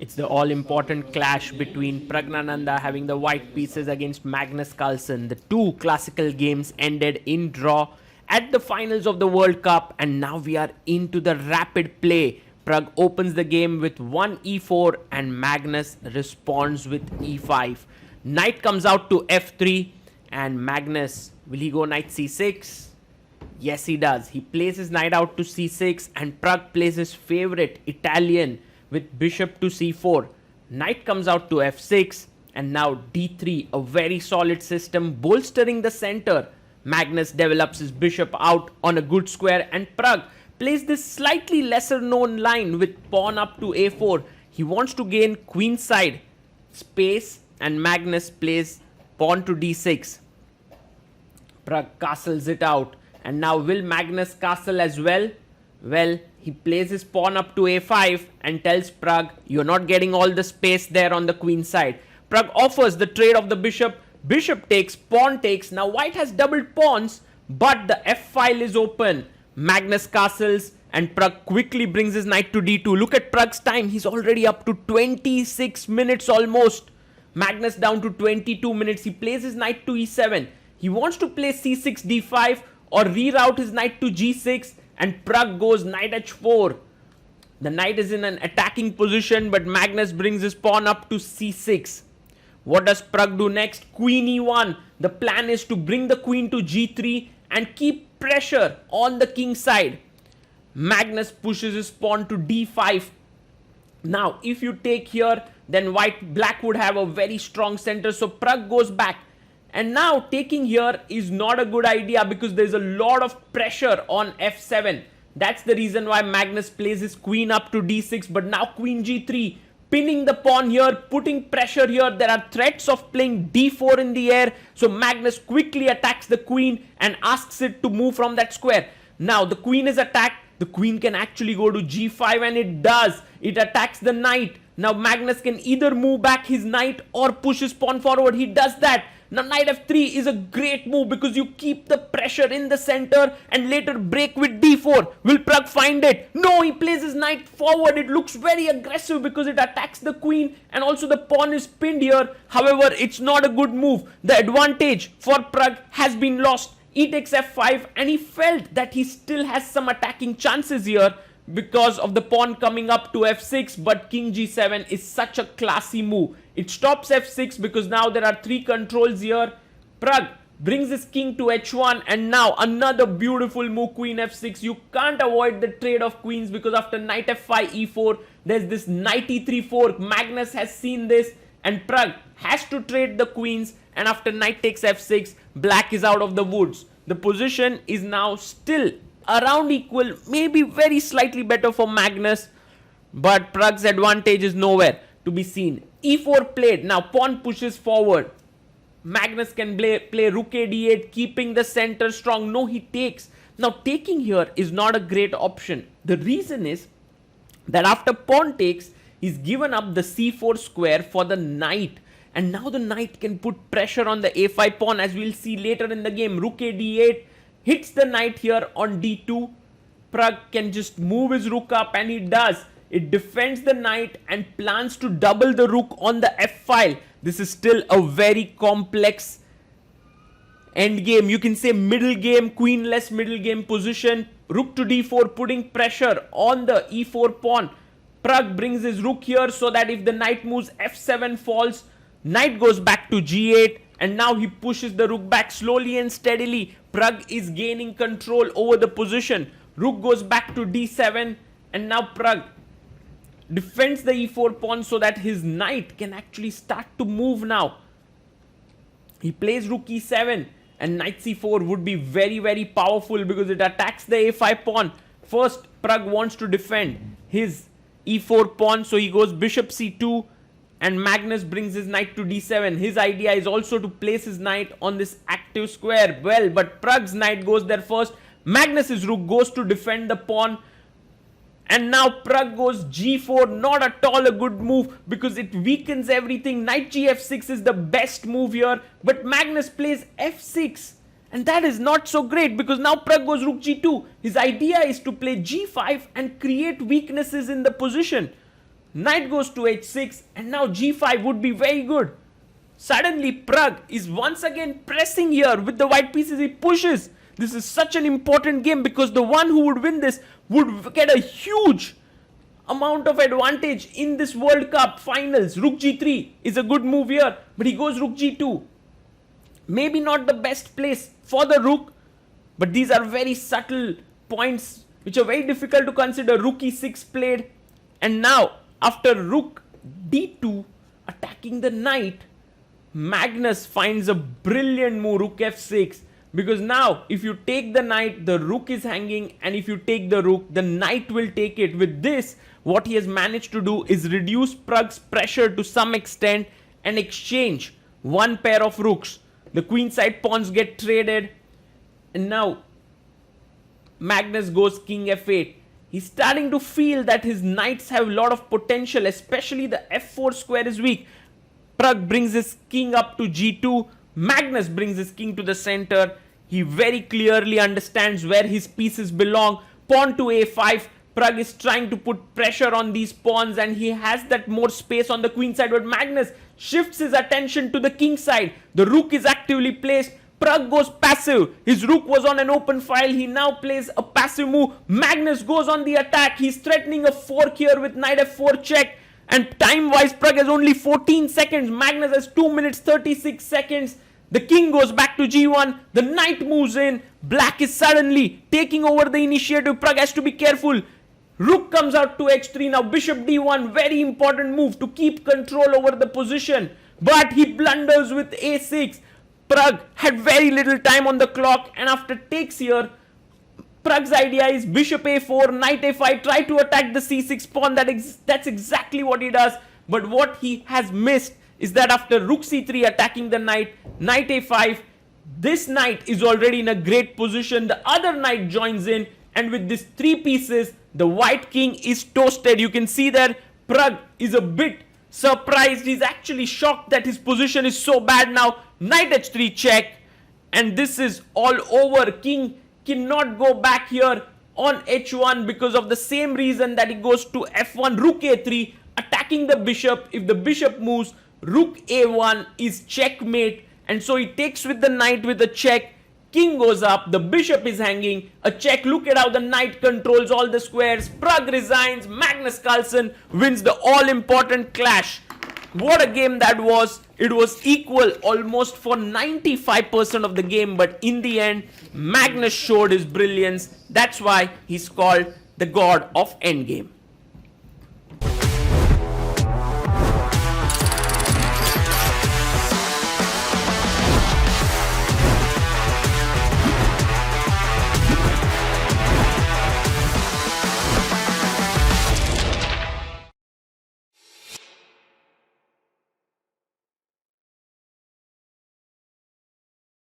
It's the all-important clash between Pragnananda having the white pieces against Magnus Carlsen. The two classical games ended in draw at the finals of the World Cup, and now we are into the rapid play. Pragg opens the game with 1 e4 and Magnus responds with e5. Knight comes out to f3 and Magnus, will he go knight c6? Yes, he does. He plays his knight out to c6 and Pragg plays his favorite Italian with bishop to c4. Knight comes out to f6 and now d3, a very solid system bolstering the center. Magnus develops his bishop out on a good square and Pragg plays this slightly lesser known line with pawn up to a4. He wants to gain queenside space and Magnus plays pawn to d6. Pragg castles it out. And now will Magnus castle as well? Well, he plays his pawn up to a5 and tells Pragg, you're not getting all the space there on the queen side. Pragg offers the trade of the bishop. Bishop takes, pawn takes. Now white has doubled pawns, but the f file is open. Magnus castles and Pragg quickly brings his knight to d2. Look at Pragg's time. He's already up to 26 minutes almost. Magnus down to 22 minutes. He plays his knight to e7. He wants to play c6, d5 or reroute his knight to g6, and Pragg goes knight h4. The knight is in an attacking position, but Magnus brings his pawn up to c6. What does Pragg do next? Queen e1. The plan is to bring the queen to g3 and keep pressure on the king side. Magnus pushes his pawn to d5. Now, if you take here, then black would have a very strong center, so Pragg goes back. And now taking here is not a good idea because there's a lot of pressure on f7. That's the reason why Magnus plays his queen up to d6, but now queen g3, pinning the pawn here, putting pressure here. There are threats of playing d4 in the air, so Magnus quickly attacks the queen and asks it to move from that square. Now the queen is attacked. The queen can actually go to g5 and it does. It attacks the knight. Now Magnus can either move back his knight or push his pawn forward. He does that. Now knight f3 is a great move because you keep the pressure in the center and later break with d4. Will Pragg find it? No, he plays his knight forward. It looks very aggressive because it attacks the queen and also the pawn is pinned here. However, it's not a good move. The advantage for Pragg has been lost. E takes f5 and he felt that he still has some attacking chances here because of the pawn coming up to f6, but king g7 is such a classy move. It stops f6 because now there are 3 controls here. Pragg brings his king to h1 and now another beautiful move, queen f6. You can't avoid the trade of queens because after knight f5 e4 there's this knight e3 fork. Magnus has seen this and Pragg has to trade the queens, and after knight takes f6 black is out of the woods. The position is now still around equal, maybe very slightly better for Magnus, but Pragg's advantage is nowhere to be seen. e4 played. Now pawn pushes forward. Magnus can play rook a d8, keeping the center strong. No, he takes. Now taking here is not a great option. The reason is that after pawn takes, he's given up the c4 square for the knight. And now the knight can put pressure on the a5 pawn, as we'll see later in the game. Rook a d8 hits the knight here on d2. Pragg can just move his rook up and he does. It defends the knight and plans to double the rook on the f file. This is still a very complex end game. You can say middle game, queenless middle game position. Rook to d4 putting pressure on the e4 pawn. Pragg brings his rook here so that if the knight moves, f7 falls. Knight goes back to g8 and now he pushes the rook back slowly and steadily. Pragg is gaining control over the position. Rook goes back to d7 and now Pragg defends the e4 pawn so that his knight can actually start to move now. He plays rook e7 and knight c4 would be very, very powerful because it attacks the a5 pawn. First, Pragg wants to defend his e4 pawn, so he goes bishop c2 and Magnus brings his knight to d7. His idea is also to place his knight on this active square. Well, but Pragg's knight goes there first. Magnus's rook goes to defend the pawn. And now Pragg goes g4, not at all a good move because it weakens everything. Knight gf6 is the best move here, but Magnus plays f6. And that is not so great because now Pragg goes rook g2. His idea is to play g5 and create weaknesses in the position. Knight goes to h6 and now g5 would be very good. Suddenly Pragg is once again pressing here with the white pieces. He pushes. This is such an important game because the one who would win this would get a huge amount of advantage in this World Cup finals. Rook g3 is a good move here, but he goes rook g2. Maybe not the best place for the rook, but these are very subtle points which are very difficult to consider. Rook e6 played, and now after rook d2 attacking the knight, Magnus finds a brilliant move, rook f6, because now if you take the knight, the rook is hanging, and if you take the rook, the knight will take it. With this, what he has managed to do is reduce Pragg's pressure to some extent and exchange one pair of rooks. The queenside pawns get traded, and now Magnus goes king f8. He's starting to feel that his knights have a lot of potential, especially the f4 square is weak. Pragg brings his king up to g2. Magnus brings his king to the center. He very clearly understands where his pieces belong. Pawn to a5. Pragg is trying to put pressure on these pawns, and he has that more space on the queen side, but Magnus shifts his attention to the king side. The rook is actively placed. Pragg goes passive. His rook was on an open file. He now plays a passive move. Magnus goes on the attack. He's threatening a fork here with knight f4 check. And time-wise, Pragg has only 14 seconds. Magnus has 2 minutes 36 seconds. The king goes back to g1. The knight moves in. Black is suddenly taking over the initiative. Pragg has to be careful. Rook comes out to h3. Now bishop d1. Very important move to keep control over the position. But he blunders with a6. Pragg had very little time on the clock. And after takes here, Pragg's idea is bishop a4, knight a5, try to attack the c6 pawn. That's exactly what he does. But what he has missed is that after rook c3 attacking the knight, knight a5, this knight is already in a great position. The other knight joins in, and with these three pieces, the white king is toasted. You can see there, Pragg is a bit surprised. He's actually shocked that his position is so bad now. Knight h3 check, and this is all over. King cannot go back here on h1 because of the same reason that he goes to f1, rook a3, attacking the bishop. If the bishop moves, rook a1 is checkmate, and so he takes with the knight with a check. King goes up, the bishop is hanging, a check. Look at how the knight controls all the squares. Pragg resigns. Magnus Carlsen wins the all-important clash. What a game that was. It was equal almost for 95% of the game, but in the end, Magnus showed his brilliance. That's why he's called the god of endgame.